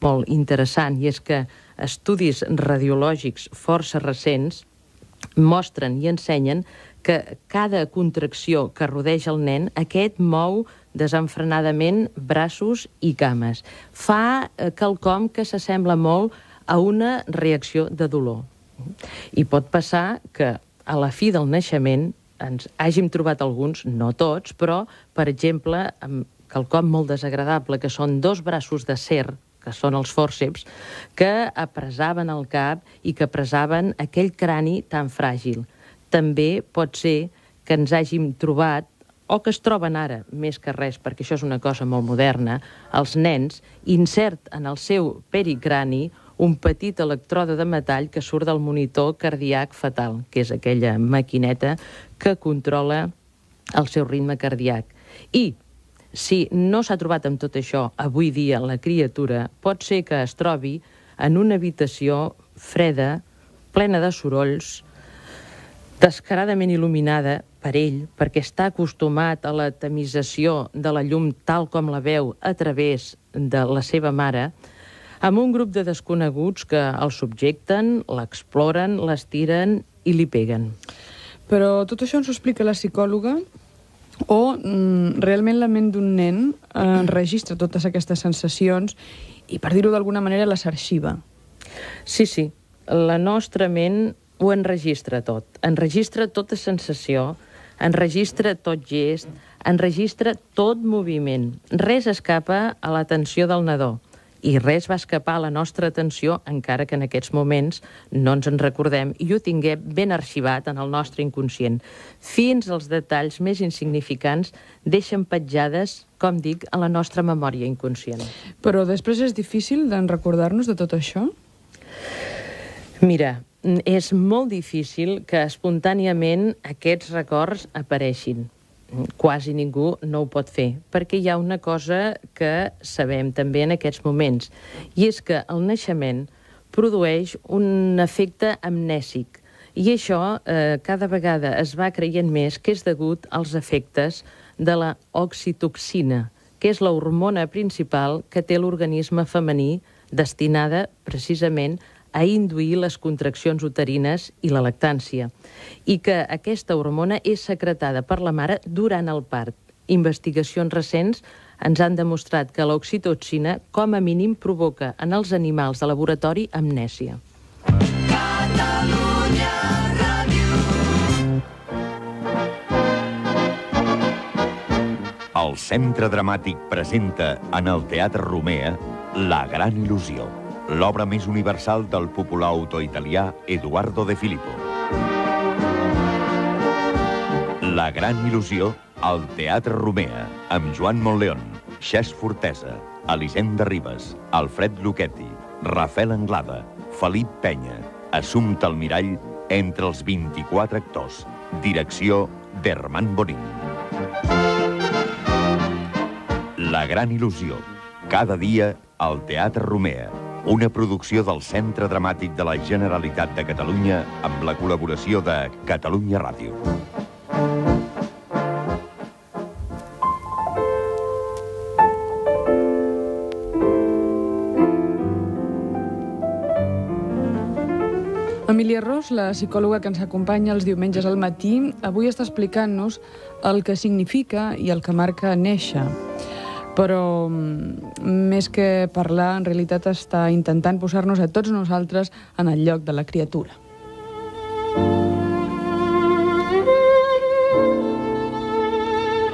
molt interessant, i és que estudis radiològics força recents mostren i ensenyen que cada contracció que rodeja el nen, aquest mou desenfrenadament braços i cames. Fa quelcom que s'assembla molt a una reacció de dolor. I pot passar que a la fi del naixement ens hàgim trobat alguns, no tots, però, per exemple, amb quelcom molt desagradable, que són 2 braços d'acer, que són els fòrceps, que apresaven el cap i que apresaven aquell crani tan fràgil. També pot ser que ens hàgim trobat, o que es troben ara, més que res, perquè això és una cosa molt moderna, els nens, insert en el seu pericrani un petit electrode de metall que surt del monitor cardíac fetal, que és aquella maquineta que controla el seu ritme cardíac. I si no s'ha trobat amb tot això avui dia la criatura, pot ser que es trobi en una habitació freda, plena de sorolls, descaradament il·luminada per ell, perquè està acostumat a la tamisació de la llum tal com la veu a través de la seva mare, amb un grup de desconeguts que el subjecten, l'exploren, l'estiren i li peguen. Però tot això ens ho explica la psicòloga o realment la ment d'un nen registra totes aquestes sensacions i, per dir-ho d'alguna manera, les arxiva? Sí. La nostra ment ho enregistra tot. Enregistra tota sensació, enregistra tot gest, enregistra tot moviment. Res escapa a l'atenció del nadó. I res va escapar a la nostra atenció, encara que en aquests moments no ens en recordem i ho tinguem ben arxivat en el nostre inconscient. Fins als detalls més insignificants deixen petjades, com dic, a la nostra memòria inconscient. Però després és difícil d'en recordar-nos de tot això? Mira, és molt difícil que espontàniament aquests records apareixin. Quasi ningú no ho pot fer, perquè hi ha una cosa que sabem també en aquests moments, i és que el naixement produeix un efecte amnèsic, i això cada vegada es va creient més que és degut als efectes de la oxitoxina, que és l'hormona principal que té l'organisme femení, destinada precisament a induir les contraccions uterines i la lactància, i que aquesta hormona és secretada per la mare durant el part. Investigacions recents ens han demostrat que l'oxitoxina, com a mínim, provoca en els animals de laboratori amnèsia. Catalunya Ràdio. El Centre Dramàtic presenta en el Teatre Romea La gran il·lusió, l'obra més universal del popular autor italià Edoardo De Filippo. La gran il·lusió al Teatre Romea, amb Joan Montleón, Xés Fortesa, Elisenda Ribas, Alfred Lucchetti, Rafael Anglada, Felip Penya, Assumpta Almirall, entre els 24 actors. Direcció d'Herman Bonin. La gran il·lusió, cada dia al Teatre Romea. Una producció del Centre Dramàtic de la Generalitat de Catalunya amb la col·laboració de Catalunya Ràdio. Emília Ros, la psicòloga que ens acompanya els diumenges al matí, avui està explicant-nos el que significa i el que marca néixer. Però més que parlar, en realitat està intentant posar-nos a tots nosaltres en el lloc de la criatura.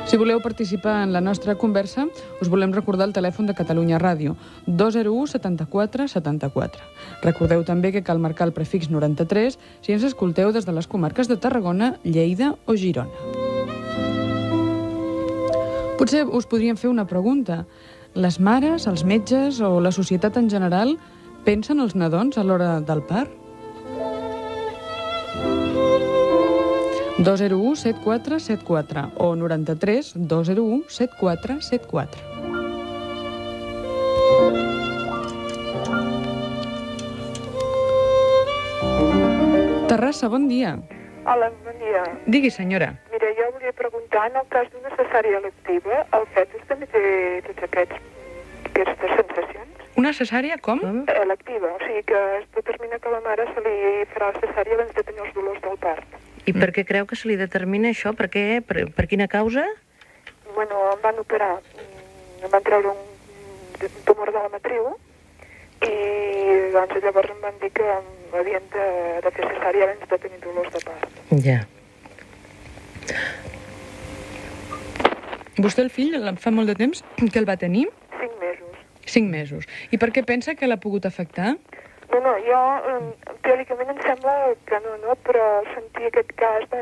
Si voleu participar en la nostra conversa, us volem recordar el telèfon de Catalunya Ràdio, 201 74 74. Recordeu també que cal marcar el prefix 93 si ens escolteu des de les comarques de Tarragona, Lleida o Girona. Potser us podríem fer una pregunta. Les mares, els metges o la societat en general pensen els nadons a l'hora del part? 201 7474 o 93 201 7474. Terrassa, bon dia. Hola, bon dia. Digui, senyora. Mira, jo volia preguntar, en el cas d'una cessària electiva, el fetus també té totes aquestes sensacions? Una cesària, com? Electiva, o sigui que es determina que a la mare se li farà la cesària abans de tenir els dolors del part. I per què creu que se li determina això? Per què? Per quina causa? Bueno, em van operar, em van treure un tumor de la matriu i doncs llavors em van dir que havien de fer cesària abans de tenir dolors de part. Ja. Vostè el fill fa molt de temps que el va tenir? 5 mesos. 5 mesos. I per què pensa que l'ha pogut afectar? No, jo teòricament em sembla que no, però sentir aquest cas, o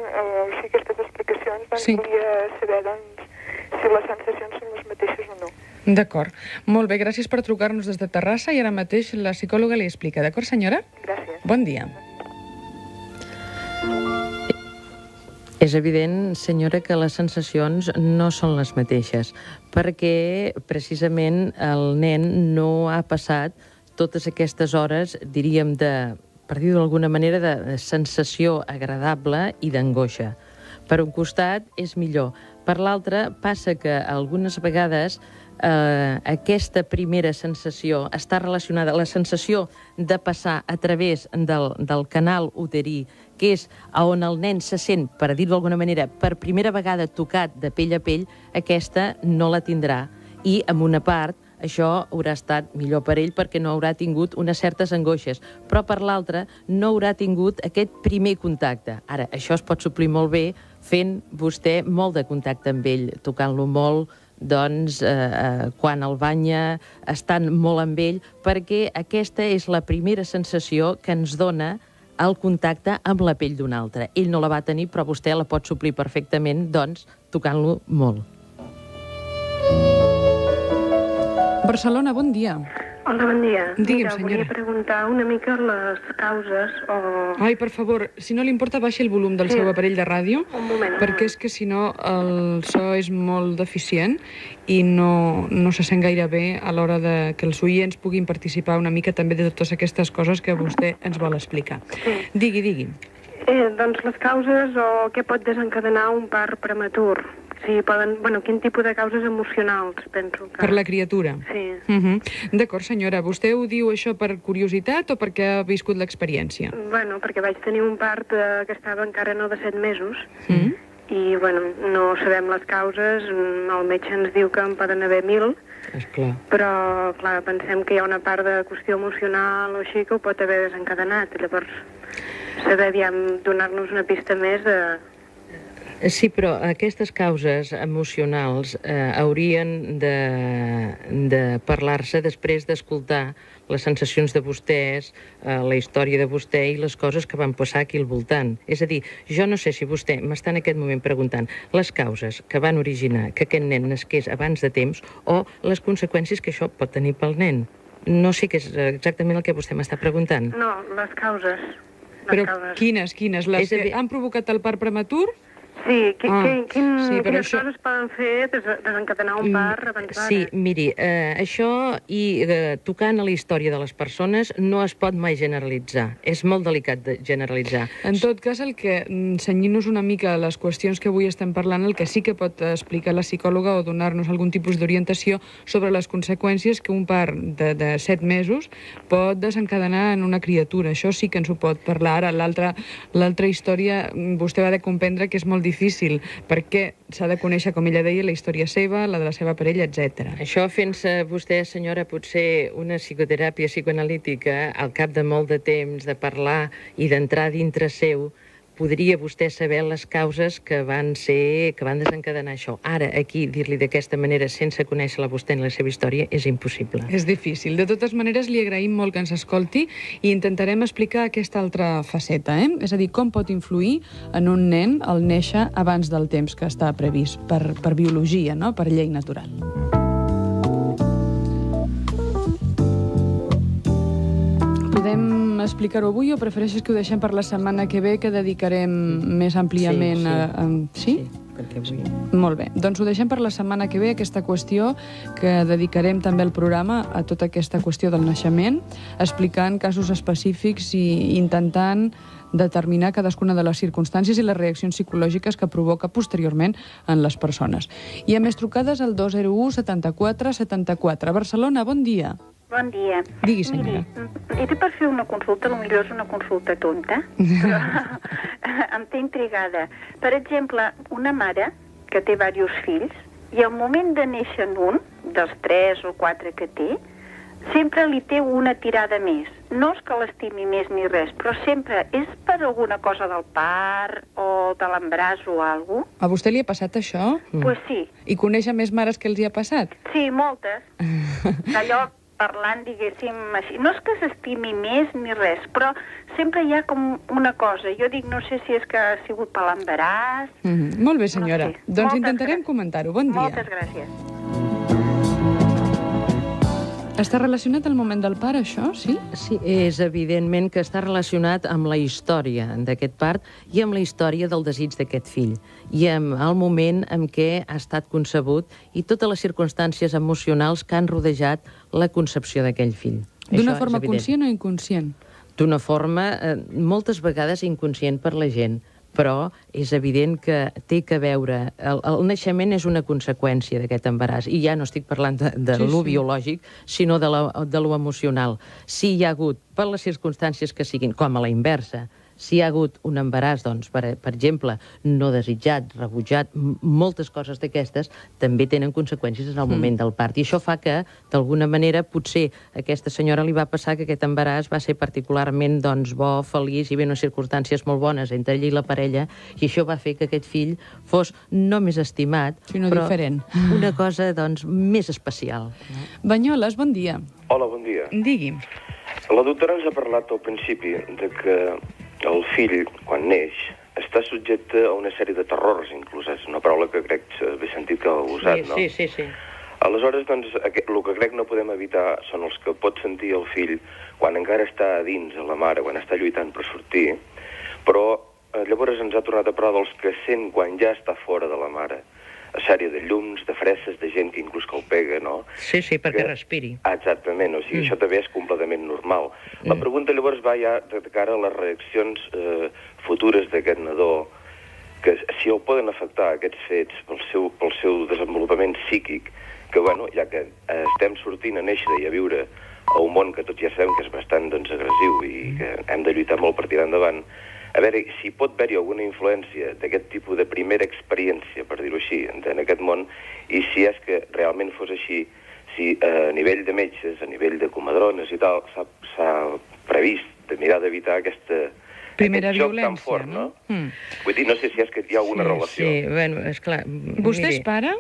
sigui, aquestes explicacions, volia saber, doncs, si les sensacions són les mateixes o no. D'acord. Molt bé, gràcies per trucar-nos des de Terrassa i ara mateix la psicòloga li explica. D'acord, senyora? Gràcies. Bon dia. És evident, senyora, que les sensacions no són les mateixes, perquè precisament el nen no ha passat totes aquestes hores, diríem, per dir-ho d'alguna manera, de sensació agradable i d'angoixa. Per un costat és millor. Per l'altre passa que algunes vegades aquesta primera sensació està relacionada, la sensació de passar a través del canal uterí, que és on el nen se sent, per dir-ho d'alguna manera, per primera vegada tocat de pell a pell, aquesta no la tindrà. I, en una part, això haurà estat millor per ell perquè no haurà tingut unes certes angoixes, però per l'altra no haurà tingut aquest primer contacte. Ara, això es pot suplir molt bé fent vostè molt de contacte amb ell, tocant-lo molt, doncs, quan el banya, estant molt amb ell, perquè aquesta és la primera sensació que ens dona el contacte amb la pell d'un altre. Ell no la va tenir, però vostè la pot suplir perfectament, doncs, tocant-lo molt. Barcelona, bon dia. Hola, bon dia. Digui'm, Mira, senyora. volia preguntar una mica les causes o... Ai, per favor, si no li importa, baixi el volum del seu aparell de ràdio, Un moment. perquè és que si no el so és molt deficient i no se sent gaire bé a l'hora de que els oients puguin participar una mica també de totes aquestes coses que vostè ens vol explicar. Sí. Digui. Doncs les causes o què pot desencadenar un part prematur. Si poden, quin tipus de causes emocionals, penso que... Per la criatura. Sí. D'acord, senyora. Vostè ho diu això per curiositat o perquè ha viscut l'experiència? Perquè vaig tenir un part que estava encara no de 7 mesos i, no sabem les causes. El metge ens diu que en poden haver 1.000, Esclar. però, clar, pensem que hi ha una part de qüestió emocional o així que ho pot haver desencadenat. Llavors, saber, donar-nos una pista més de... Sí, però aquestes causes emocionals haurien de parlar-se després d'escoltar les sensacions de vostès, la història de vostè i les coses que van passar aquí al voltant. És a dir, jo no sé si vostè m'està en aquest moment preguntant les causes que van originar que aquest nen nasqués abans de temps o les conseqüències que això pot tenir pel nen. No sé què és exactament el que vostè m'està preguntant. No, les causes. Però quines? Les que han provocat el part prematur? Sí, sí, però quines coses poden fer desencadenar un part abans d'ara? Sí, miri, això i tocant a la història de les persones no es pot mai generalitzar. És molt delicat de generalitzar. En tot cas, el que, cenyint-nos una mica a les qüestions que avui estem parlant, el que sí que pot explicar la psicòloga o donar-nos algun tipus d'orientació sobre les conseqüències que un part de 7 mesos pot desencadenar en una criatura. Això sí que ens ho pot parlar. Ara, l'altra història, vostè va de comprendre que és molt difícil, perquè s'ha de conèixer, com ella deia, la història seva, la de la seva parella, etc. Això fent-se vostè, senyora, potser una psicoteràpia psicoanalítica, al cap de molt de temps, de parlar i d'entrar dintre seu, podria vostè saber les causes que van desencadenar això. Ara, aquí, dir-li d'aquesta manera, sense conèixer-la vostè en la seva història, és impossible. És difícil. De totes maneres, li agraïm molt que ens escolti i intentarem explicar aquesta altra faceta, És a dir, com pot influir en un nen el néixer abans del temps que està previst per biologia, no? Per llei natural. Podem explicar-ho avui o prefereixes que ho deixem per la setmana que ve, que dedicarem més àmpliament a... Sí? Perquè avui... Molt bé. Doncs ho deixem per la setmana que ve, aquesta qüestió, que dedicarem també el programa a tota aquesta qüestió del naixement, explicant casos específics i intentant determinar cadascuna de les circumstàncies i les reaccions psicològiques que provoca posteriorment en les persones. Hi ha més trucades al 201 74 74. Barcelona, bon dia. Bon dia. Digui, senyora. Miri, era per fer una consulta, potser és una consulta tonta, però em té intrigada. Per exemple, una mare que té diversos fills i al moment de néixer un, dels 3 o 4 que té, sempre li té una tirada més. No és que l'estimi més ni res, però sempre és per alguna cosa del part o de l'embaràs o alguna cosa. A vostè li ha passat això? Pues sí. I coneix a més mares que els hi ha passat? Sí, moltes. Allò parlant, diguéssim, així. No és que s'estimi més ni res, però sempre hi ha com una cosa. Jo dic, no sé si és que ha sigut per l'embaràs... Molt bé, senyora. No sé. Doncs Moltes intentarem gràcies. comentar-ho. Bon dia. Moltes gràcies. Està relacionat al moment del part, això, sí? Sí, és evidentment que està relacionat amb la història d'aquest part i amb la història del desig d'aquest fill i amb el moment en què ha estat concebut i totes les circumstàncies emocionals que han rodejat la concepció d'aquell fill. D'una Això és forma evident. conscient o inconscient? D'una forma moltes vegades inconscient per la gent, però és evident que té que veure... El naixement és una conseqüència d'aquest embaràs, i ja no estic parlant de lo biològic, sinó de lo emocional. Si hi ha hagut, per les circumstàncies que siguin, com a la inversa, si hi ha hagut un embaràs, doncs, per exemple, no desitjat, rebutjat, moltes coses d'aquestes també tenen conseqüències en el moment del part. I això fa que, d'alguna manera, potser a aquesta senyora li va passar que aquest embaràs va ser particularment doncs, bo, feliç, i ve unes circumstàncies molt bones entre ell i la parella, i això va fer que aquest fill fos no més estimat, sinó però diferent. Una cosa, doncs, més especial. Banyoles, bon dia. Hola, bon dia. Digui. La doctora ens ha parlat al principi de que el fill, quan neix, està subjecte a una sèrie de terrors, inclús. És una paraula que crec que he sentit que heu usat, no? Sí. Aleshores, doncs, el que crec no podem evitar són els que pot sentir el fill quan encara està a dins a la mare, quan està lluitant per sortir, però llavors ens ha tornat a parlar dels que sent quan ja està fora de la mare. A sèrie de llums, de fresses, de gent que inclús que el pega, no? Sí, perquè respiri. Exactament, o sigui, això també és completament normal. La pregunta llavors va ja de cara a les reaccions futures d'aquest nadó, que si el poden afectar aquests fets pel seu desenvolupament psíquic, que, bueno, ja que estem sortint a néixer i a viure a un món que tots ja sabem que és bastant, doncs, agressiu i que hem de lluitar molt per tirar endavant, a veure si pot haver-hi alguna influència d'aquest tipus de primera experiència, per dir-ho així, en aquest món, i si és que realment fos així, si a nivell de metges, a nivell de comadrones i tal, s'ha previst de mirar d'evitar aquesta primera joc violència, tan fort, no? Vull dir, no sé si és que hi ha alguna relació. Sí, bueno, esclar. Vostè és pare?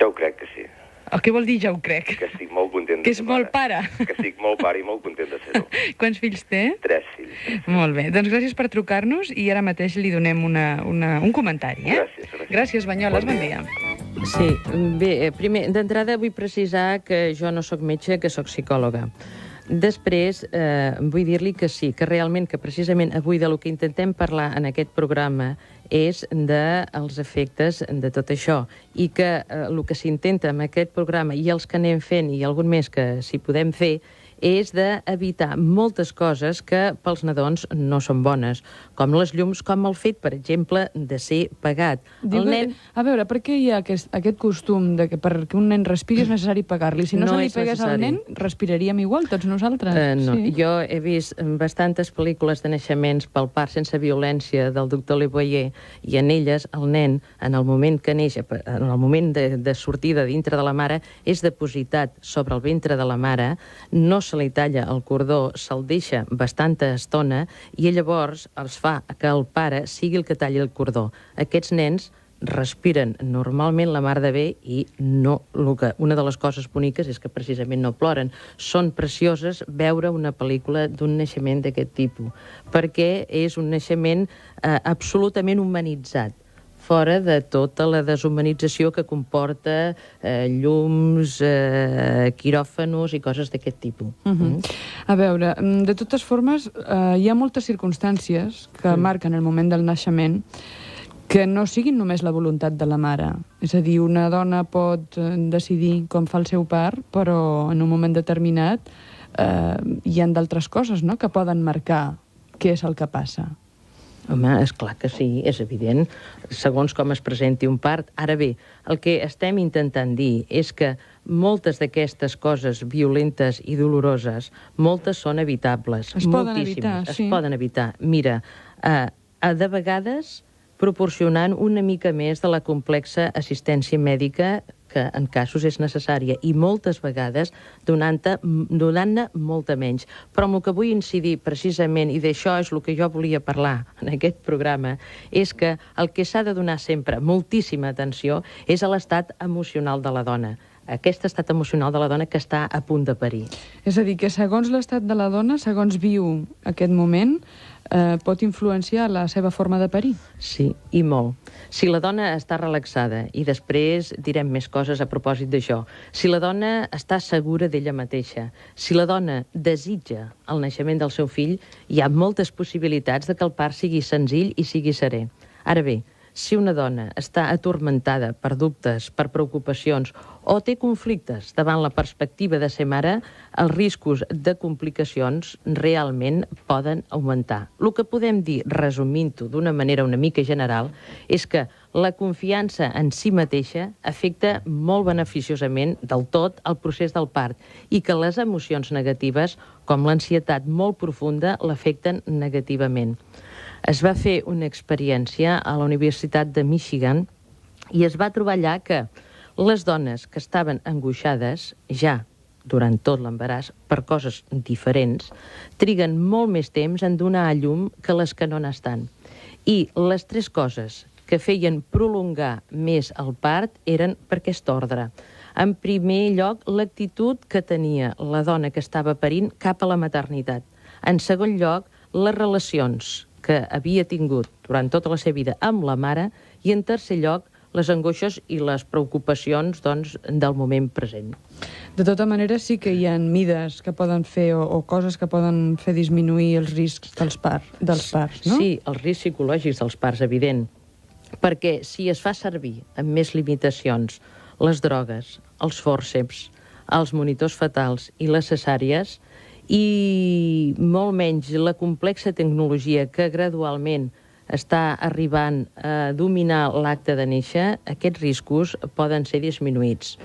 Ja ho crec que sí. Què vol dir ja ho crec? Que estic molt content de Que és ser molt pare. pare. Que estic molt pare i molt content de ser-ho. Quants fills té? 3 fills. Molt bé, doncs gràcies per trucar-nos i ara mateix li donem un comentari, eh? Gràcies, Banyoles, bon dia. Sí, bé, primer, d'entrada vull precisar que jo no sóc metge, que sóc psicòloga. Després, vull dir-li que sí, que realment, que precisament avui de lo que intentem parlar en aquest programa és dels efectes de tot això i que el que s'intenta amb aquest programa i els que anem fent i algun més que si podem fer és d'evitar moltes coses que pels nadons no són bones, com les llums, com el fet, per exemple, de ser pagat. El nen... A veure, per què hi ha aquest costum de que perquè un nen respiri és necessari pagar-li? Si no se li pegués al nen, respiraríem igual, tots nosaltres. No, jo he vist bastantes pel·lícules de naixements pel part sense violència del doctor Le Boyer i en elles el nen, en el moment que neix, en el moment de sortida dintre de la mare, és depositat sobre el ventre de la mare, no se li talla el cordó, se'l deixa bastanta estona i llavors els fa que el pare sigui el que talli el cordó. Aquests nens respiren normalment la mar de bé i no... Una de les coses boniques és que precisament no ploren. Són precioses veure una pel·lícula d'un naixement d'aquest tipus, perquè és un naixement absolutament humanitzat, fora de tota la deshumanització que comporta llums, quiròfanos i coses d'aquest tipus. A veure, de totes formes, hi ha moltes circumstàncies que marquen el moment del naixement que no siguin només la voluntat de la mare. És a dir, una dona pot decidir com fa el seu part, però en un moment determinat hi ha d'altres coses, no?, que poden marcar què és el que passa. Home, és clar que sí, és evident, segons com es presenti un part. Ara bé, el que estem intentant dir és que moltes d'aquestes coses violentes i doloroses, moltes són evitables. Es poden evitar, sí. Es poden evitar. Mira, de vegades proporcionant una mica més de la complexa assistència mèdica que en casos és necessària, i moltes vegades donant-ne molta menys. Però amb el que vull incidir precisament, i d'això és el que jo volia parlar en aquest programa, és que el que s'ha de donar sempre moltíssima atenció és a l'estat emocional de la dona. Aquest estat emocional de la dona que està a punt de parir. És a dir, que segons l'estat de la dona, segons viu aquest moment, pot influenciar la seva forma de parir. Sí, i molt. Si la dona està relaxada, i després direm més coses a propòsit d'això, si la dona està segura d'ella mateixa, si la dona desitja el naixement del seu fill, hi ha moltes possibilitats de que el part sigui senzill i sigui serè. Ara bé, si una dona està atormentada per dubtes, per preocupacions, o té conflictes davant la perspectiva de ser mare, els riscos de complicacions realment poden augmentar. El que podem dir, resumint-ho d'una manera una mica general, és que la confiança en si mateixa afecta molt beneficiosament del tot el procés del part, i que les emocions negatives, com l'ansietat molt profunda, l'afecten negativament. Es va fer una experiència a la Universitat de Michigan i es va trobar allà que les dones que estaven angoixades ja durant tot l'embaràs per coses diferents triguen molt més temps en donar a llum que les que no n'estan. I les tres coses que feien prolongar més el part eren per aquest ordre. En primer lloc, l'actitud que tenia la dona que estava parint cap a la maternitat. En segon lloc, les relacions que havia tingut durant tota la seva vida amb la mare, i en tercer lloc, les angoixes i les preocupacions del moment present. De tota manera, sí que hi ha mides que poden fer o coses que poden fer disminuir els riscs dels parts, no? Sí, els riscs psicològics dels parts, evident. Perquè si es fa servir amb més limitacions les drogues, els fòrceps, els monitors fetals i les cesàries, i molt menys la complexa tecnologia que gradualment està arribant a dominar l'acte de néixer, aquests riscos poden ser disminuïts.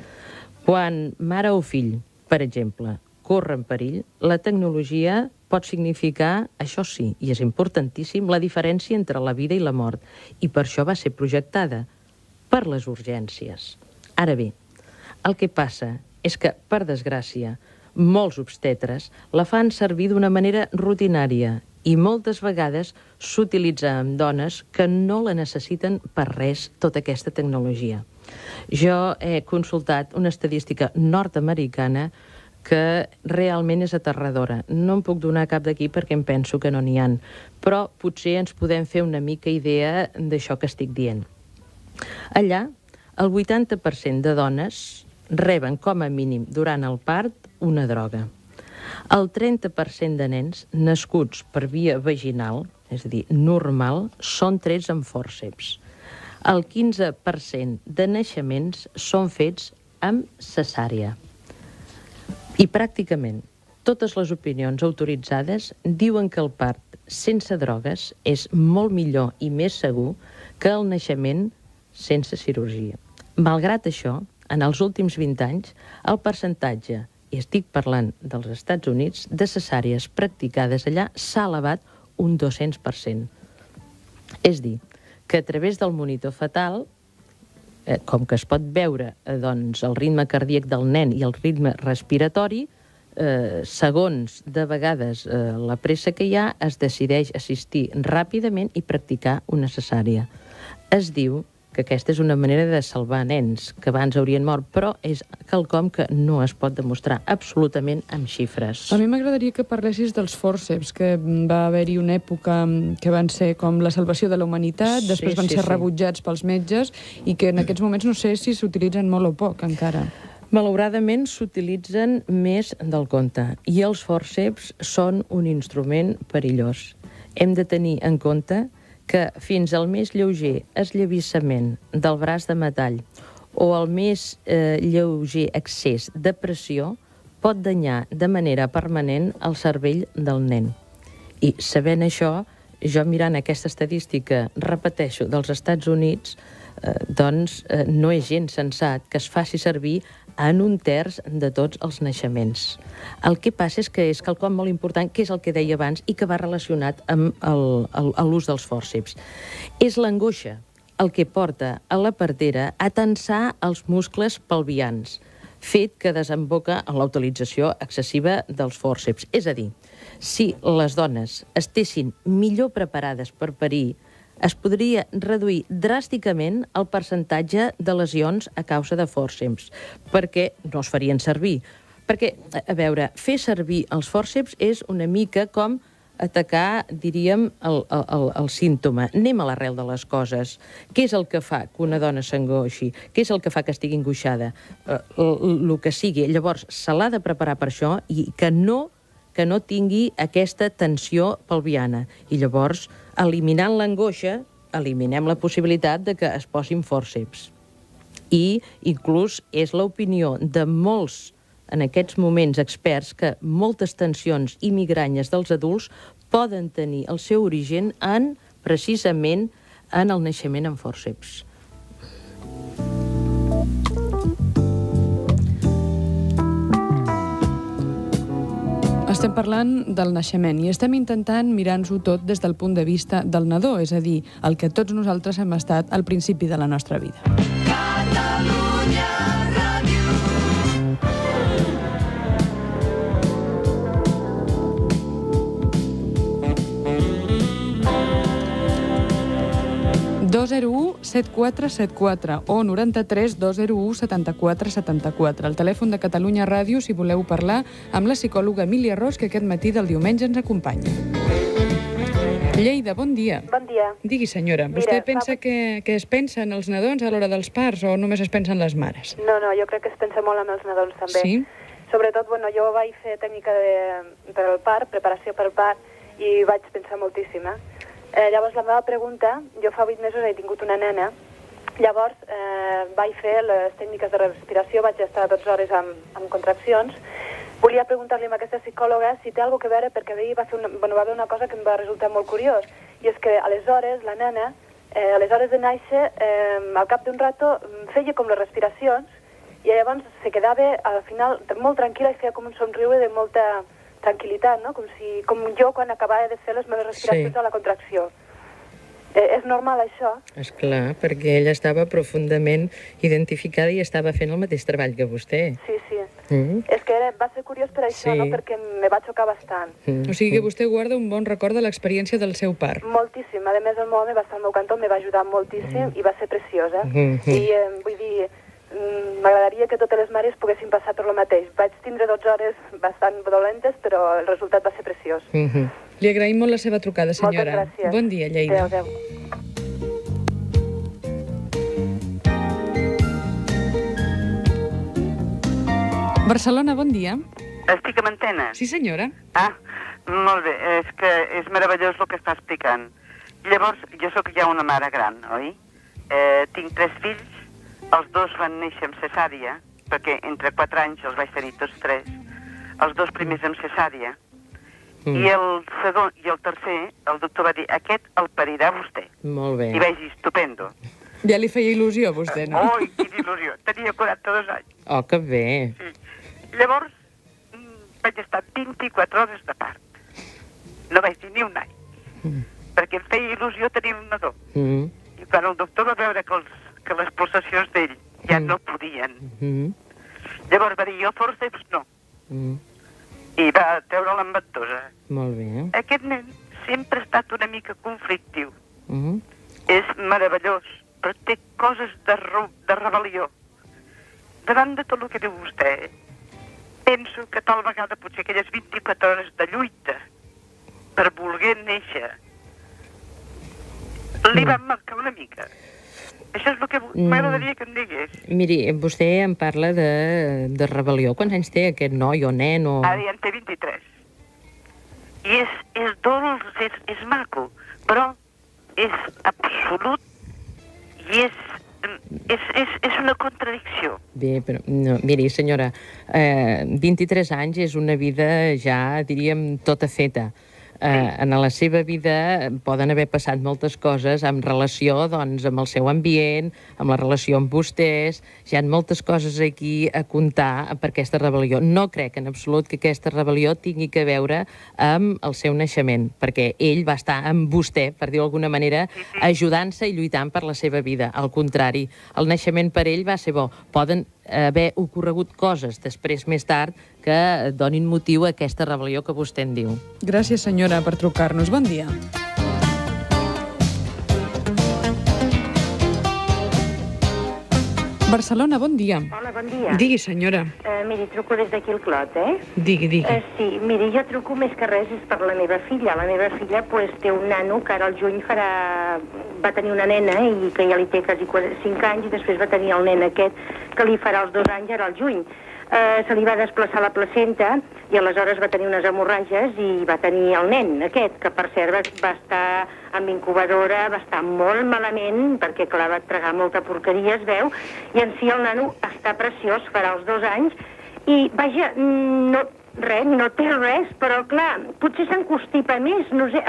Quan mare o fill, per exemple, corren perill, la tecnologia pot significar, això sí, i és importantíssim, la diferència entre la vida i la mort, i per això va ser projectada, per les urgències. Ara bé, el que passa és que, per desgràcia, molts obstetres la fan servir d'una manera rutinària i moltes vegades s'utilitza amb dones que no la necessiten per res, tota aquesta tecnologia. Jo he consultat una estadística nord-americana que realment és aterradora. No en puc donar cap d'aquí perquè em penso que no n'hi ha, però potser ens podem fer una mica idea d'això que estic dient. Allà, el 80% de dones reben com a mínim durant el part una droga. El 30% de nens nascuts per via vaginal, és a dir, normal, són trets amb fòrceps. El 15% de naixements són fets amb cesària. I pràcticament totes les opinions autoritzades diuen que el part sense drogues és molt millor i més segur que el naixement sense cirurgia. Malgrat això, en els últims 20 anys, el percentatge, i estic parlant dels Estats Units, de cesàries practicades allà s'ha elevat un 200%. És dir, que a través del monitor fetal, com que es pot veure el ritme cardíac del nen i el ritme respiratori, segons de vegades la pressa que hi ha, es decideix assistir ràpidament i practicar una cesària. Es diu que aquesta és una manera de salvar nens que abans haurien mort, però és quelcom que no es pot demostrar absolutament amb xifres. A mi m'agradaria que parlessis dels fòrceps, que va haver-hi una època que van ser com la salvació de la humanitat, després van ser rebutjats pels metges, i que en aquests moments no sé si s'utilitzen molt o poc encara. Malauradament s'utilitzen més del compte, i els fòrceps són un instrument perillós. Hem de tenir en compte que fins al més lleuger esllavissament del braç de metall o el més lleuger excés de pressió pot danyar de manera permanent el cervell del nen. I sabent això, jo mirant aquesta estadística, repeteixo, dels Estats Units, doncs no és gens sensat que es faci servir en 1/3 de tots els naixements. El que passa és que és quelcom molt important, que és el que deia abans i que va relacionat amb l'ús dels fòrceps. És l'angoixa el que porta a la partera a tensar els muscles pelvians, fet que desemboca en la utilització excessiva dels fòrceps. És a dir, si les dones estessin millor preparades per parir, es podria reduir dràsticament el percentatge de lesions a causa de fòrceps, perquè no es farien servir. Perquè, a veure, fer servir els fòrceps és una mica com atacar, diríem, el símptoma. Anem a l'arrel de les coses. Què és el que fa que una dona s'angoixi? Què és el que fa que estigui angoixada? El que sigui. Llavors, se l'ha de preparar per això i que no tingui aquesta tensió pelviana. I llavors, eliminant l'angoixa, eliminem la possibilitat de que es posin fòrceps. I inclús és l'opinió de molts, en aquests moments, experts, que moltes tensions i migranyes dels adults poden tenir el seu origen precisament en el naixement amb fòrceps. Estem parlant del naixement i estem intentant mirar-nos-ho tot des del punt de vista del nadó, és a dir, el que tots nosaltres hem estat al principi de la nostra vida. Catalunya Ràdio. 201-7474 o 93-201-7474. El telèfon de Catalunya Ràdio si voleu parlar amb la psicòloga Emília Ros, que aquest matí del diumenge ens acompanya. Lleida, bon dia. Bon dia. Digui, senyora, vostè pensa que es pensa en els nadons a l'hora dels parts o només es pensa en les mares? No, jo crec que es pensa molt en els nadons també. Sí? Sobretot, jo vaig fer tècnica per al part, preparació per al part, i vaig pensar moltíssim, Llavors, la meva pregunta, jo fa 8 mesos he tingut una nena, llavors vaig fer les tècniques de respiració, vaig estar 12 hores amb contraccions. Volia preguntar-li a aquesta psicòloga si té alguna cosa a veure, perquè va haver una cosa que em va resultar molt curiós, i és que aleshores la nena, a les hores de néixer, al cap d'un rato feia com les respiracions, i llavors se quedava al final molt tranquil·la i feia com un somriure de molta tranquil·litat, no? Com jo quan acabava de fer les meves respiracions a la contracció. És normal, això? És clar, perquè ella estava profundament identificada i estava fent el mateix treball que vostè. Sí. És que va ser curiós per això, no? Perquè me va xocar bastant. O sigui que vostè guarda un bon record de l'experiència del seu part. Moltíssim. A més, el meu home va estar al meu cantó, me va ajudar moltíssim i va ser preciós, I vull dir, m'agradaria que totes les mares poguessin passar per lo mateix. Vaig tindre 12 hores bastant dolentes, però el resultat va ser preciós. Li agraïm molt la seva trucada, senyora. Moltes gràcies. Bon dia, Lleida. Adéu. Barcelona, bon dia. Estic amb antena? Sí, senyora. Molt bé. És que és meravellós el que està explicant. Llavors, jo sóc ja una mare gran, oi? Tinc 3 fills. Els 2 van néixer amb cesària, perquè entre 4 anys els vaig tenir tots 3. Els 2 primers amb cesària. I el segon i el tercer, el doctor va dir, aquest el parirà vostè. Molt bé. I vaig dir, estupendo. Ja li feia il·lusió a vostè, no? Oi, quina il·lusió. Tenia 42 anys. Oh, que bé. Sí. Llavors, vaig estar 24 hores de part. No vaig dir ni un any. Perquè em feia il·lusió tenir un nadó. I quan el doctor va veure que les pulsacions d'ell ja no podien. Llavors va dir, jo fòrceps no. I va treure l'embentosa. Molt bé. Aquest nen sempre ha estat una mica conflictiu. És meravellós, però té coses de rebel·lió. Davant de tot el que diu vostè, penso que tal vegada potser aquelles 24 hores de lluita per voler néixer li van marcar una mica. Això és el que m'agradaria que em digués. Miri, vostè em parla de rebel·lió. Quants anys té aquest noi o nen? Ara ja en té 23. I és dolç, és maco, però és absolut i és una contradicció. Bé, però, no, miri, senyora, 23 anys és una vida ja, diríem, tota feta. En la seva vida poden haver passat moltes coses en relació, doncs, amb el seu ambient, amb la relació amb vostès. Hi ha moltes coses aquí a contar per aquesta rebel·lió. No crec en absolut que aquesta rebel·lió tingui que veure amb el seu naixement, perquè ell va estar amb vostè, per dir-ho d'alguna manera, ajudant-se i lluitant per la seva vida. Al contrari, el naixement per ell va ser bo. Poden haver ocorregut coses després, més tard, que donin motiu a aquesta rebel·lió que vostè en diu. Gràcies, senyora, per trucar-nos. Bon dia. Barcelona, bon dia. Hola, bon dia. Digui, senyora. Miri, truco des d'aquí al Clot, Digui. Sí, miri, jo truco més que res és per la meva filla. La meva filla pues, té un nano que ara al juny va tenir una nena i que ja li té quasi 5 anys i després va tenir el nen aquest que li farà els 2 anys ara al juny. Se li va desplaçar la placenta i aleshores va tenir unes hemorràgies i va tenir el nen aquest, que per cert va estar amb incubadora, va estar molt malament perquè clar, va tragar molta porqueria, es veu, i en si el nano està preciós, farà els 2 anys i vaja, no té res, però clar, potser s'encostipa més, no sé,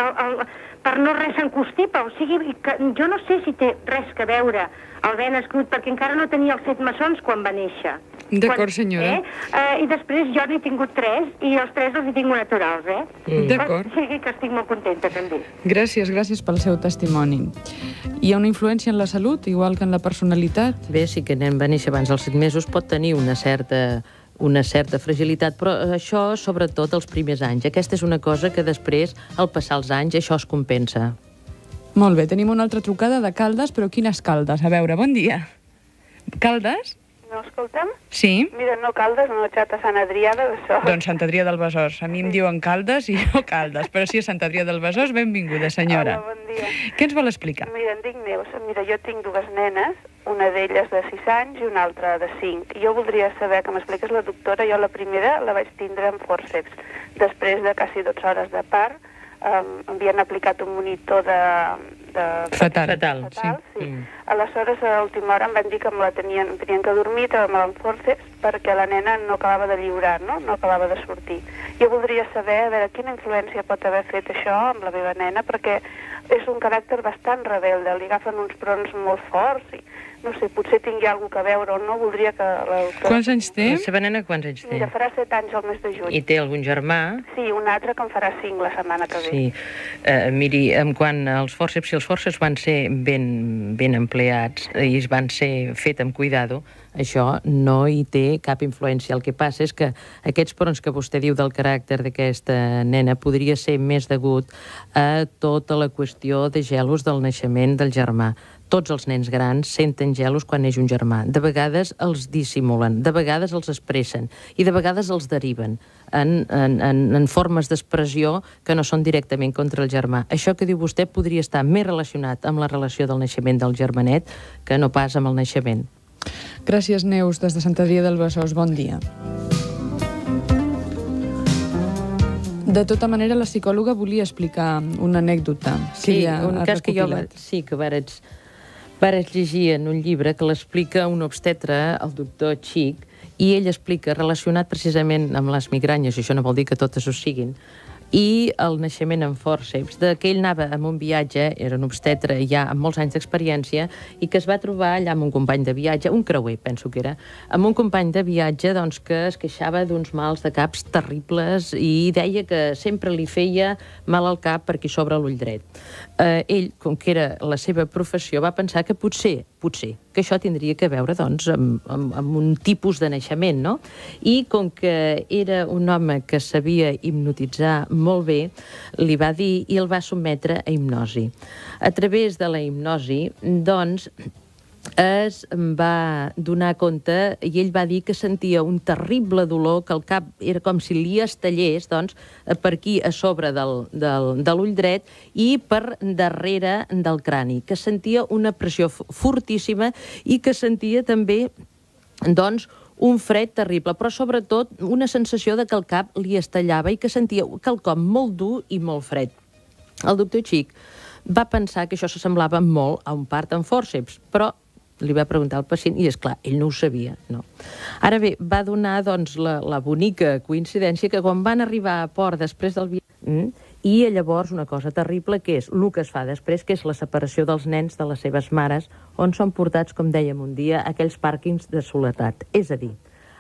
per no res s'encostipa, o sigui, jo no sé si té res que veure el ben nascut, perquè encara no tenia els 7 maçons quan va néixer. D'acord, senyora. I després jo n'he tingut 3 i els 3 els he tingut naturals, D'acord. O sigui que estic molt contenta, també. Gràcies pel seu testimoni. Hi ha una influència en la salut, igual que en la personalitat? Bé, si que nen va néixer abans dels 7 mesos pot tenir una certa fragilitat, però això sobretot els primers anys. Aquesta és una cosa que després, al passar els anys, això es compensa. Molt bé, tenim una altra trucada de Caldes, però quines Caldes? A veure, bon dia. Caldes? No, escolta'm? Sí. Mira, no Caldes, no, xata Sant Adrià de Besòs. Doncs Sant Adrià del Besòs. A mi em diuen Caldes i jo Caldes, però si és Sant Adrià del Besòs, benvinguda, senyora. Hola, bon dia. Què ens vol explicar? Mira, em dic Neus. Mira, jo tinc 2 nenes, una d'elles de 6 anys i una altra de 5. Jo voldria saber que m'expliques la doctora. Jo la primera la vaig tindre amb fòrceps. Després de quasi 12 hores de part, havien aplicat un monitor de Fatal, sí. Aleshores, a l'última hora em van dir que me la tenien que dormir amb fòrceps perquè la nena no acabava de lliurar, no acabava de sortir. Jo voldria saber, a veure, quina influència pot haver fet això amb la meva nena, perquè és un caràcter bastant rebelde, li agafen uns prons molt forts i no sé, potser tingui alguna cosa a veure o no, voldria que la doctora... Quants anys té? La seva nena quants anys té? Mira, farà 7 anys al mes de juny. I té algun germà? Sí, un altre que en farà 5 la setmana que ve. Sí. Miri, quant als fòrceps, si els fòrceps van ser ben empleats i van ser fet amb cuidado, això no hi té cap influència. El que passa és que aquests prons que vostè diu del caràcter d'aquesta nena podria ser més degut a tota la qüestió de gelos del naixement del germà. Tots els nens grans senten gelos quan neix un germà. De vegades els dissimulen, de vegades els expressen i de vegades els deriven en formes d'expressió que no són directament contra el germà. Això que diu vostè podria estar més relacionat amb la relació del naixement del germanet que no pas amb el naixement. Gràcies, Neus, des de Sant Adrià del Besòs. Bon dia. De tota manera, la psicòloga volia explicar una anècdota. Sí, un cas que jo vaig llegir en un llibre que l'explica un obstetre, el doctor Xic, i ell explica, relacionat precisament amb les migranyes, i això no vol dir que totes ho siguin, i el naixement en fòrceps, que ell anava en un viatge, era un obstetre ja amb molts anys d'experiència, i que es va trobar allà amb un company de viatge, un creuer, penso que era, amb un company de viatge doncs, que es queixava d'uns mals de caps terribles i deia que sempre li feia mal al cap per aquí sobre l'ull dret. Ell, com que era la seva professió, va pensar que potser que això tindria que veure doncs, amb un tipus de naixement, no? I com que era un home que sabia hipnotitzar molt bé, li va dir i el va sotmetre a hipnosi. A través de la hipnosi, doncs, es va donar compte i ell va dir que sentia un terrible dolor, que el cap era com si li estallés, doncs, per aquí a sobre de l'ull dret i per darrere del crani, que sentia una pressió fortíssima i que sentia també, doncs, un fred terrible, però sobretot una sensació de que el cap li estallava i que sentia quelcom molt dur i molt fred. El doctor Xic va pensar que això s'assemblava molt a un part en fòrceps, però li va preguntar al pacient i, és clar, ell no ho sabia, no. Ara bé, va donar, doncs, la bonica coincidència que quan van arribar a port després del viatge, I llavors una cosa terrible que és el que es fa després, que és la separació dels nens de les seves mares, on són portats, com dèiem un dia, a aquells pàrquings de soledat. És a dir,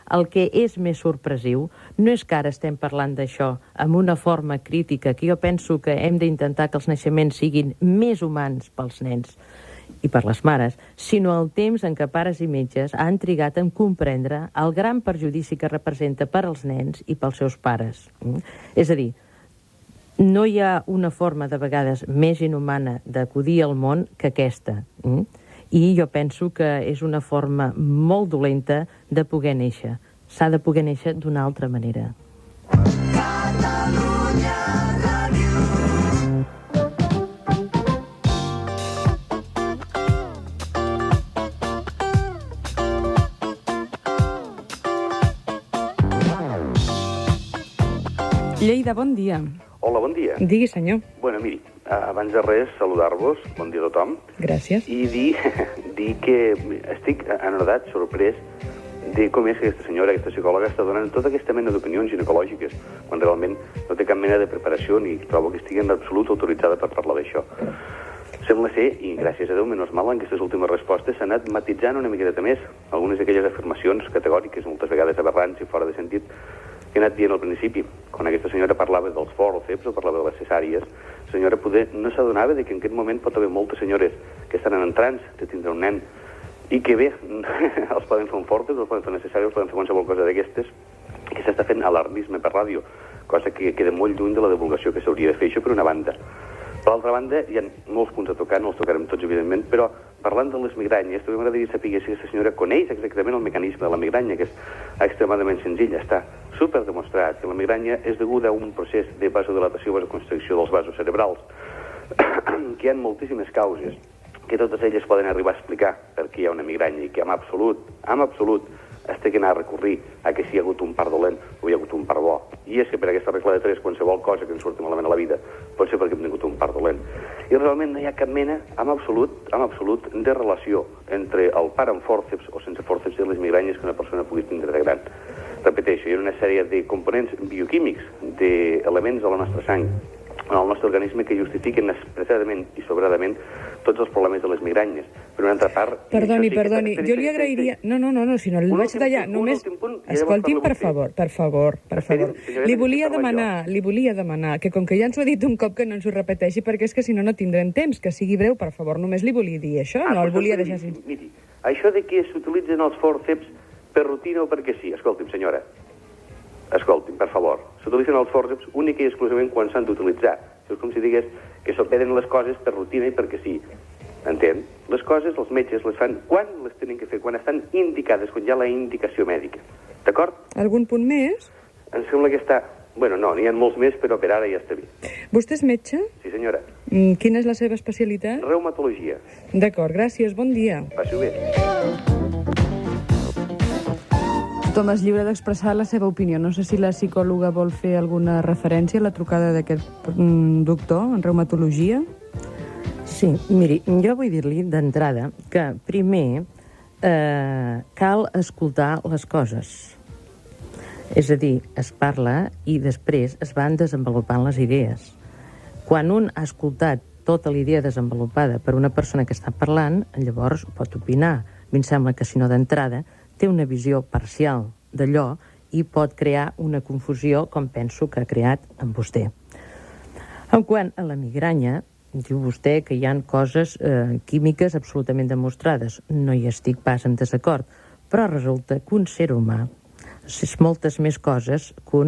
el que és més sorpresiu no és que ara estem parlant d'això amb una forma crítica, que jo penso que hem d'intentar que els naixements siguin més humans pels nens i per les mares, sinó el temps en què pares i metges han trigat en comprendre el gran perjudici que representa per als nens i pels seus pares. És a dir, no hi ha una forma de vegades més inhumana d'acudir al món que aquesta. I jo penso que és una forma molt dolenta de poder néixer. S'ha de poder néixer d'una altra manera. Lleida, bon dia. Hola, bon dia. Digui, senyor. Bueno, miri, abans de res, saludar-vos, bon dia a tothom. Gràcies. I dir que estic anodat, sorprès, de com és que aquesta senyora, aquesta psicòloga, està donant tota aquesta mena d'opinions ginecològiques, quan realment no té cap mena de preparació ni trobo que estigui en absolut autoritzada per parlar d'això. Sembla ser, i gràcies a Déu, menys mal, en aquestes últimes respostes s'ha anat matitzant una miqueta més algunes d'aquelles afirmacions categòriques, moltes vegades aberrants i fora de sentit, que he anat dient al principi. Quan aquesta senyora parlava dels fòrceps o parlava de les cesàries, la senyora poder no s'adonava que en aquest moment pot haver moltes senyores que estan en trans de tindre un nen i que bé, els poden fer un fòrceps, els poden fer una cesària, els poden fer qualsevol cosa d'aquestes, que s'està fent alarmisme per ràdio, cosa que queda molt lluny de la divulgació que s'hauria de fer, això per una banda. Per l'altra banda, hi ha molts punts a tocar, no els tocarem tots, evidentment, però parlant de les migranyes, també m'agradaria saber si aquesta senyora coneix exactament el mecanisme de la migranya, que és extremadament senzill. Està superdemostrat que la migranya és deguda a un procés de vasodilatació o vasoconstricció dels vasos cerebrals, que hi ha moltíssimes causes, que totes elles poden arribar a explicar per què hi ha una migranya i que en absolut, es té que anar a recurrir a que si hi ha hagut un part dolent o hi ha hagut un part bo. I és que per aquesta regla de 3, qualsevol cosa que ens surti malament a la vida pot ser perquè hem tingut un part dolent. I realment no hi ha cap mena, en absolut, de relació entre el part amb fòrceps o sense fòrceps i les migranyes que una persona pugui tindre de gran. Repeteixo, hi ha una sèrie de components bioquímics, d'elements de la nostra sang, en el nostre organisme que justifiquen expressadament i sobradament tots els problemes de les migranyes. Per una altra part... Perdoni, jo li agrairia... No, si no el vaig tallar, només... Escolti'm, per favor. Li volia demanar que com que ja ens ho ha dit un cop que no ens ho repeteixi, perquè és que si no tindrem temps, que sigui breu, per favor. Només li volia dir això, no el volia deixar així. Miri, això de que s'utilitzen els fòrceps per rutina o perquè sí, escolti'm, senyora, per favor, s'utilitzen els fòrceps únic i exclusivament quan s'han d'utilitzar. És com si digués que s'operen les coses per rutina i perquè sí. Entén? Les coses, els metges les fan quan les tenen que fer, quan estan indicades, quan hi ha la indicació mèdica. D'acord? Algun punt més? Em sembla que està... Bueno, no, n'hi ha molts més, però per ara ja està bé. Vostè és metge? Sí, senyora. Quina és la seva especialitat? Reumatologia. D'acord, gràcies, bon dia. Passi-ho bé. Tothom és lliure d'expressar la seva opinió. No sé si la psicòloga vol fer alguna referència a la trucada d'aquest doctor en reumatologia. Sí, miri, jo vull dir-li d'entrada que primer cal escoltar les coses. És a dir, es parla i després es van desenvolupant les idees. Quan un ha escoltat tota la idea desenvolupada per una persona que està parlant, llavors pot opinar. A mi em sembla que, si no d'entrada, té una visió parcial d'allò i pot crear una confusió, com penso que ha creat amb vostè. En quant a la migranya, diu vostè que hi ha coses químiques absolutament demostrades. No hi estic pas en desacord, però resulta que un ser humà és moltes més coses que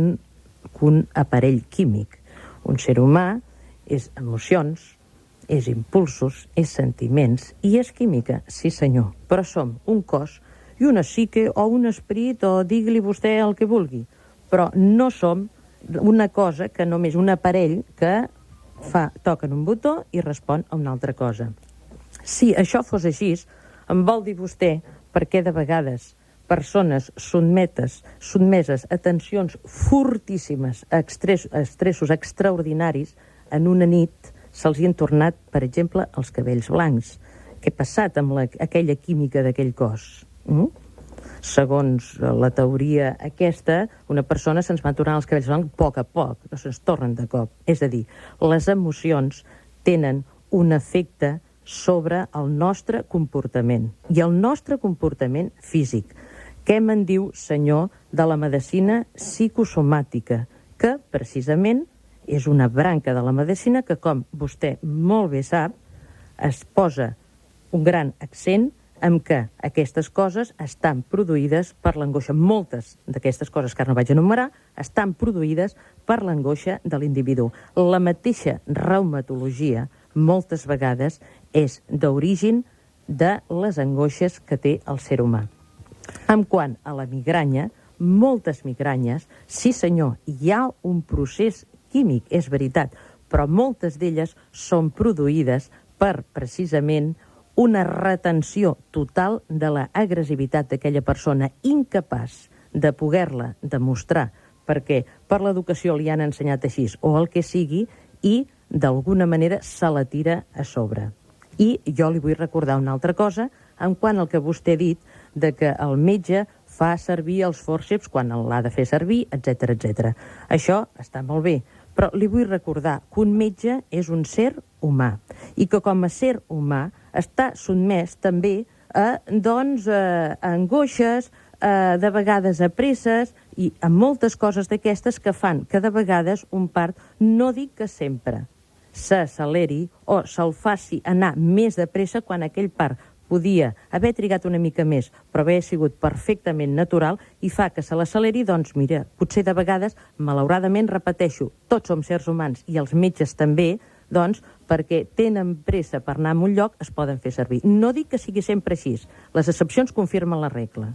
un aparell químic. Un ser humà és emocions, és impulsos, és sentiments i és química, sí senyor, però som un cos i una psique o un esperit o digui-li vostè el que vulgui, però no som una cosa que només un aparell que toquen un botó i respon a una altra cosa. Si això fos així, em vol dir vostè per què de vegades persones sotmeses a tensions fortíssimes, a estressos extraordinaris, en una nit se'ls hi han tornat, per exemple, els cabells blancs. Què ha passat amb aquella química d'aquell cos? Segons la teoria aquesta, una persona se'ns van tornar els cabells blancs a poc, no se'ns tornen de cop. És a dir, les emocions tenen un efecte sobre el nostre comportament i el nostre comportament físic. Què me'n diu, senyor, de la medicina psicosomàtica, que precisament és una branca de la medicina que, com vostè molt bé sap, es posa un gran accent en què aquestes coses estan produïdes per l'angoixa. Moltes d'aquestes coses que ara no vaig enumerar estan produïdes per l'angoixa de l'individu. La mateixa reumatologia, moltes vegades, és d'origen de les angoixes que té el ser humà. En quant a la migranya, moltes migranyes, sí senyor, hi ha un procés químic, és veritat, però moltes d'elles són produïdes per, precisament, una retenció total de l'agressivitat d'aquella persona, incapaç de poder-la demostrar, perquè per l'educació li han ensenyat així, o el que sigui, i d'alguna manera se la tira a sobre. I jo li vull recordar una altra cosa, en quant al que vostè ha dit, de que el metge fa servir els fòrceps quan l'ha de fer servir, etc etc. Això està molt bé, però li vull recordar que un metge és un ser humà i que com a ser humà està sotmès també a angoixes, de vegades a presses i a moltes coses d'aquestes que fan que de vegades un part, no dic que sempre, s'acceleri o se'l faci anar més de pressa quan aquell part podia haver trigat una mica més, però haver sigut perfectament natural i fa que se l'acceleri, doncs mira, potser de vegades, malauradament, repeteixo, tots som sers humans i els metges també, doncs, perquè tenen pressa per anar a un lloc, es poden fer servir. No dic que sigui sempre així, les excepcions confirmen la regla.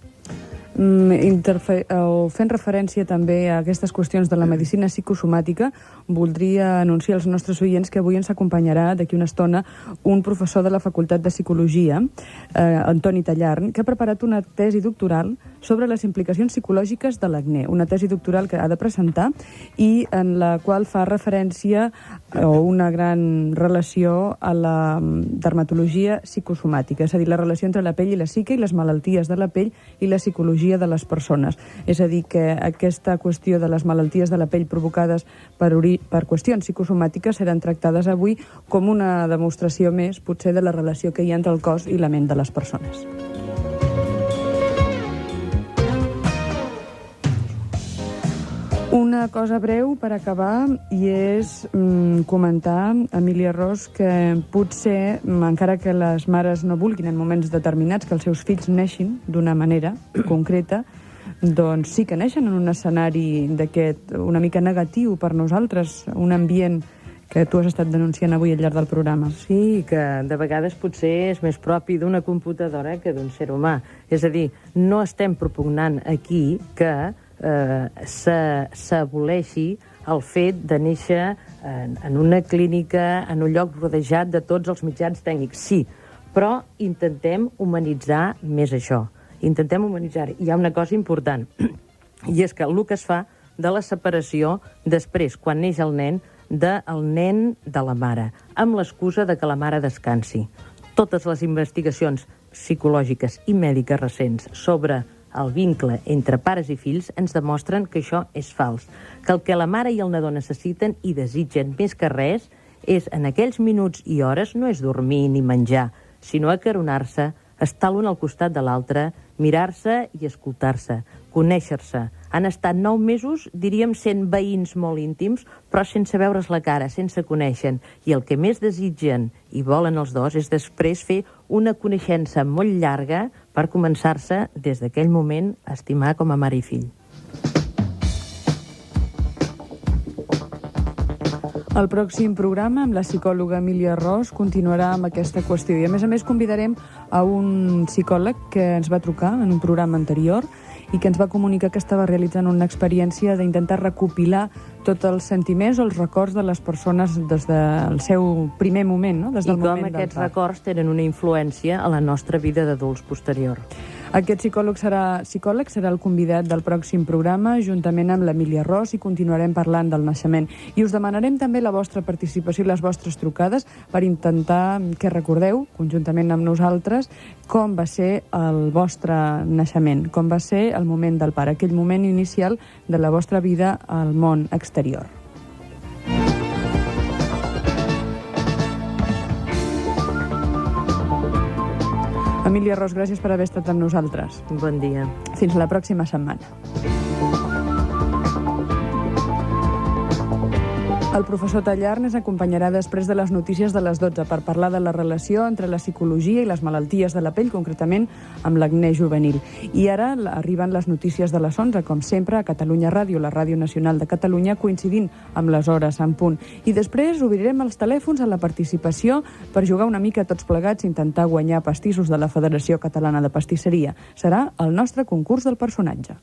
Fent referència també a aquestes qüestions de la medicina psicosomàtica, voldria anunciar als nostres oients que avui ens acompanyarà d'aquí una estona un professor de la Facultat de Psicologia, Antoni Tallarn, que ha preparat una tesi doctoral sobre les implicacions psicològiques de l'acné, una tesi doctoral que ha de presentar i en la qual fa referència o una gran relació a la dermatologia psicosomàtica, és a dir, la relació entre la pell i la psique i les malalties de la pell i la psicologia de les persones. És a dir, que aquesta qüestió de les malalties de la pell provocades per qüestions psicosomàtiques seran tractades avui com una demostració més, potser, de la relació que hi ha entre el cos i la ment de les persones. Una cosa breu per acabar i és comentar, Emília Ros, que potser, encara que les mares no vulguin en moments determinats que els seus fills neixin d'una manera concreta, doncs sí que neixen en un escenari d'aquest una mica negatiu per nosaltres, un ambient que tu has estat denunciant avui al llarg del programa. Sí, que de vegades potser és més propi d'una computadora que d'un ser humà. És a dir, no estem propugnant aquí que s'aboleixi el fet de néixer en una clínica, en un lloc rodejat de tots els mitjans tècnics. Sí, però intentem humanitzar més això. Intentem humanitzar. Hi ha una cosa important, i és que el que es fa de la separació després, quan neix el nen, del nen de la mare, amb l'excusa de que la mare descansi. Totes les investigacions psicològiques i mèdiques recents sobre el vincle entre pares i fills ens demostren que això és fals, que el que la mare i el nadó necessiten i desitgen més que res és, en aquells minuts i hores, no és dormir ni menjar, sinó acaronar-se, estar l'un al costat de l'altre, mirar-se i escoltar-se, conèixer-se. Han estat 9 mesos, diríem, sent veïns molt íntims, però sense veure's la cara, sense conèixer. I el que més desitgen i volen els dos és després fer una coneixença molt llarga per començar-se, des d'aquell moment, a estimar com a mare i fill. El pròxim programa, amb la psicòloga Emília Ros, continuarà amb aquesta qüestió. I, a més, convidarem a un psicòleg que ens va trucar en un programa anterior i que ens va comunicar que estava realitzant una experiència d'intentar recopilar tots els sentiments o els records de les persones des del seu primer moment, no? Des del moment i com aquests records tenen una influència a la nostra vida d'adults posterior. Aquest psicòleg serà el convidat del pròxim programa, juntament amb l'Emília Ros, i continuarem parlant del naixement. I us demanarem també la vostra participació i les vostres trucades per intentar que recordeu, conjuntament amb nosaltres, com va ser el vostre naixement, com va ser el moment del part, aquell moment inicial de la vostra vida al món exterior. Emília Ros, gràcies per haver estat amb nosaltres. Bon dia. Fins la pròxima setmana. El professor Tallarn ens acompanyarà després de les notícies de les 12 per parlar de la relació entre la psicologia i les malalties de la pell, concretament amb l'acné juvenil. I ara arriben les notícies de les 11, com sempre, a Catalunya Ràdio, la Ràdio Nacional de Catalunya, coincidint amb les hores en punt. I després obrirem els telèfons a la participació per jugar una mica tots plegats i intentar guanyar pastissos de la Federació Catalana de Pastisseria. Serà el nostre concurs del personatge.